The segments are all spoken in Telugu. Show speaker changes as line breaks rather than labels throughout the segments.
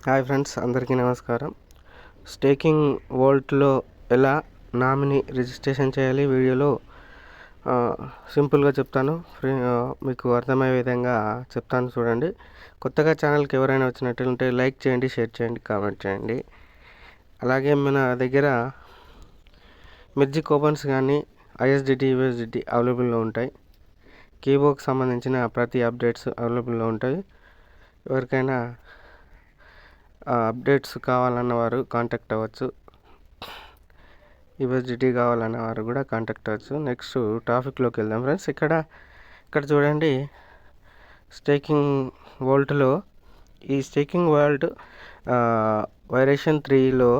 హాయ్ ఫ్రెండ్స్, అందరికీ నమస్కారం. స్టేకింగ్ వోల్ట్లో ఎలా నామినీ రిజిస్ట్రేషన్ చేయాలి వీడియోలో సింపుల్గా చెప్తాను. మీకు అర్థమయ్యే విధంగా చెప్తాను, చూడండి. కొత్తగా ఛానల్కి ఎవరైనా వచ్చినట్టుంటే లైక్ చేయండి, షేర్ చేయండి, కామెంట్ చేయండి. అలాగే మన దగ్గర మిర్జీ కూపన్స్ కానీ ఐఎస్డిటి, యూఎస్డిటి అవైలబుల్లో ఉంటాయి. కీబోర్డ్కి సంబంధించిన ప్రతి అప్డేట్స్ అవైలబుల్లో ఉంటాయి. ఎవరికైనా అప్డేట్స్ కావాలన్నవారు కాంటాక్ట్ అవ్వచ్చు. యూఎస్డిటి కావాలన్నవారు కూడా కాంటాక్ట్ అవ్వచ్చు. నెక్స్ట్ టాపిక్లోకి వెళ్దాం ఫ్రెండ్స్. ఇక్కడ చూడండి, స్టేకింగ్ వోల్ట్లో ఈ స్టేకింగ్ వోల్ట్ వెర్షన్ 3లో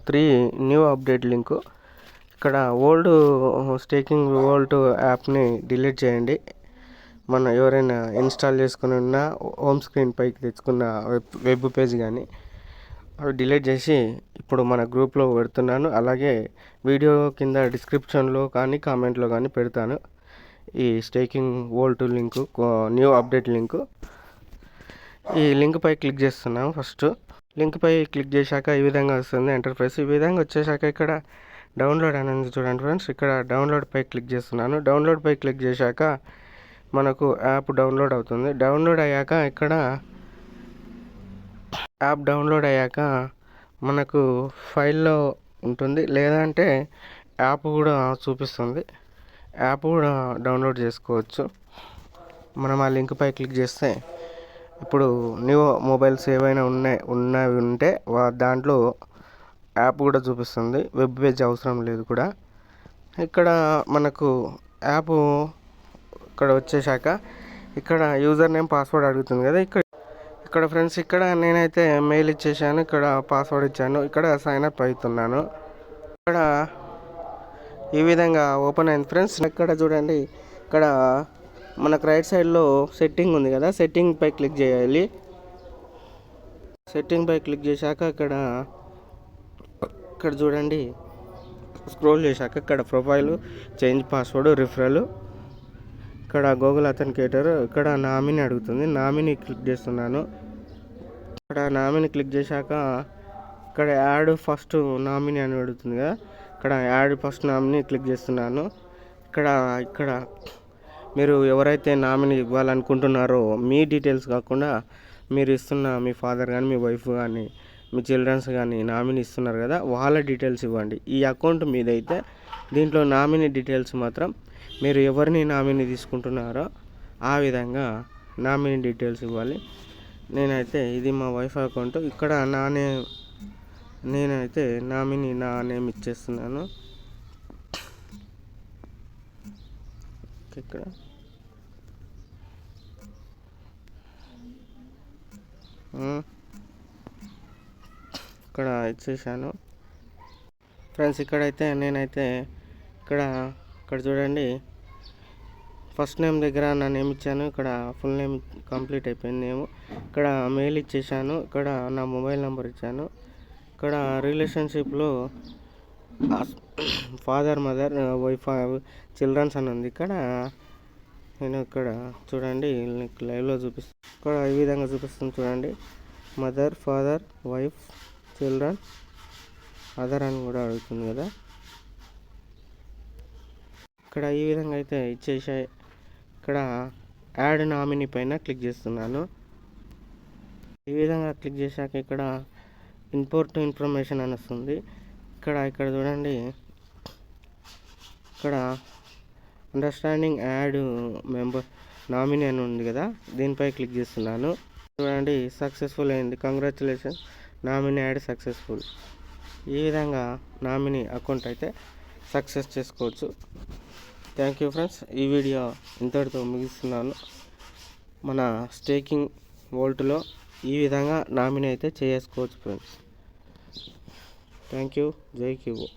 3 న్యూ అప్డేట్ లింకు. ఇక్కడ ఓల్డ్ స్టేకింగ్ వోల్ట్ యాప్ని డిలీట్ చేయండి. మనం ఎవరైనా ఇన్స్టాల్ చేసుకుని ఉన్న హోమ్ స్క్రీన్ పైకి తెచ్చుకున్న వెబ్ పేజ్ కానీ అవి డిలీట్ చేసి ఇప్పుడు మన గ్రూప్లో పెడుతున్నాను. అలాగే వీడియో కింద డిస్క్రిప్షన్లో కానీ కామెంట్లో కానీ పెడతాను ఈ staking volt link, new update link. ఈ లింక్ పై క్లిక్ చేస్తున్నాం. ఫస్ట్ లింక్ పై క్లిక్ చేశాక ఈ విధంగా వస్తుంది ఇంటర్ఫేస్. ఈ విధంగా వచ్చేసాక ఇక్కడ డౌన్లోడ్ అనేది చూడండి ఫ్రెండ్స్. ఇక్కడ డౌన్లోడ్ పై క్లిక్ చేస్తున్నాను. డౌన్లోడ్ పై క్లిక్ చేశాక మనకు యాప్ డౌన్లోడ్ అవుతుంది. డౌన్లోడ్ అయ్యాక ఇక్కడ యాప్ డౌన్లోడ్ అయ్యాక మనకు ఫైల్లో ఉంటుంది, లేదంటే యాప్ కూడా చూపిస్తుంది. యాప్ కూడా డౌన్లోడ్ చేసుకోవచ్చు. మనం ఆ లింక్ పై క్లిక్ చేస్తే ఇప్పుడు న్యూ మొబైల్స్ ఏవైనా ఉన్నవి ఉంటే దాంట్లో యాప్ కూడా చూపిస్తుంది. వెబ్ పేజ్ అవసరం లేదు కూడా. ఇక్కడ మనకు యాప్ ఇక్కడ వచ్చేసాక ఇక్కడ యూజర్ నేమ్, పాస్వర్డ్ అడుగుతుంది కదా. ఇక్కడ ఫ్రెండ్స్, ఇక్కడ నేనైతే మెయిల్ ఇచ్చేసాను, ఇక్కడ పాస్వర్డ్ ఇచ్చాను, ఇక్కడ సైన్ అప్ అవుతున్నాను. ఇక్కడ ఈ విధంగా ఓపెన్ అయింది ఫ్రెండ్స్. ఇక్కడ చూడండి, ఇక్కడ మనకు రైట్ సైడ్లో సెట్టింగ్ ఉంది కదా, సెట్టింగ్ పై క్లిక్ చేయాలి. సెట్టింగ్ పై క్లిక్ చేశాక ఇక్కడ చూడండి, స్క్రోల్ చేశాక ఇక్కడ ప్రొఫైలు, చేంజ్ పాస్వర్డ్, రిఫరల్, ఇక్కడ గూగుల్ అథెంటికేటర్, ఇక్కడ నామినీ అడుగుతుంది. నామినీ క్లిక్ చేస్తున్నాను. ఇక్కడ నామినీ క్లిక్ చేశాక ఇక్కడ యాడ్ ఫస్ట్ నామినీ అని అడుగుతుంది కదా, ఇక్కడ యాడ్ ఫస్ట్ నామినీ క్లిక్ చేస్తున్నాను. ఇక్కడ మీరు ఎవరైతే నామినీ ఇవ్వాలనుకుంటున్నారో మీ డీటెయిల్స్ కాకుండా మీరు ఇస్తున్న మీ ఫాదర్ కానీ, మీ వైఫ్ కానీ, మీ చిల్డ్రన్స్ కానీ నామినీ ఇస్తున్నారు కదా, వాళ్ళ డీటెయిల్స్ ఇవ్వండి. ఈ అకౌంట్ మీదైతే దీంట్లో నామినీ డీటెయిల్స్ మాత్రం మీరు ఎవరిని నామినీ తీసుకుంటున్నారో ఆ విధంగా నామినీ డీటెయిల్స్ ఇవ్వాలి. నేనైతే ఇది మా వైఫ్ అకౌంట్. ఇక్కడ నేనైతే నామినీ నా నేమ్ ఇచ్చేస్తున్నాను. ఇక్కడ ఇచ్చేసాను ఫ్రెండ్స్. ఇక్కడైతే నేనైతే ఇక్కడ చూడండి, ఫస్ట్ నేమ్ దగ్గర నా నేమ్ ఇచ్చాను. ఇక్కడ ఫుల్ నేమ్ కంప్లీట్ అయిపోయింది నేమ్. ఇక్కడ మెయిల్ ఇచ్చేసాను. ఇక్కడ నా మొబైల్ నెంబర్ ఇచ్చాను. ఇక్కడ రిలేషన్షిప్లో ఫాదర్, మదర్, వైఫ్, చిల్డ్రన్స్ అని ఉంది. నేను ఇక్కడ చూడండి, లైవ్లో చూపిస్తాను. ఇక్కడ ఈ విధంగా చూపిస్తుంది చూడండి, mother, father, wife, children, other అని కూడా అడుగుతుంది కదా. ఇక్కడ ఈ విధంగా అయితే ఇచ్చేసాయి. ఇక్కడ యాడ్ నామినీ పైన క్లిక్ చేస్తున్నాను. ఈ విధంగా క్లిక్ చేశాక ఇక్కడ ఇంపోర్ట్ ఇన్ఫర్మేషన్ అని వస్తుంది. ఇక్కడ చూడండి, ఇక్కడ అండర్స్టాండింగ్ యాడ్ మెంబర్ నామినీ అని ఉంది కదా, దీనిపై క్లిక్ చేస్తున్నాను. చూడండి, సక్సెస్ఫుల్ అయింది. Congratulation, nominee add successful. ఈ విధంగా నామినీ అకౌంట్ అయితే సక్సెస్ చేసుకోవచ్చు. Thank you friends. ఈ వీడియో ఇంతటితో ముగిస్తున్నాను. మన స్టేకింగ్ వోల్ట్లో ఈ విధంగా నామినీ అయితే చేసుకోవచ్చు ఫ్రెండ్స్. Thank you. జై క్యూబో.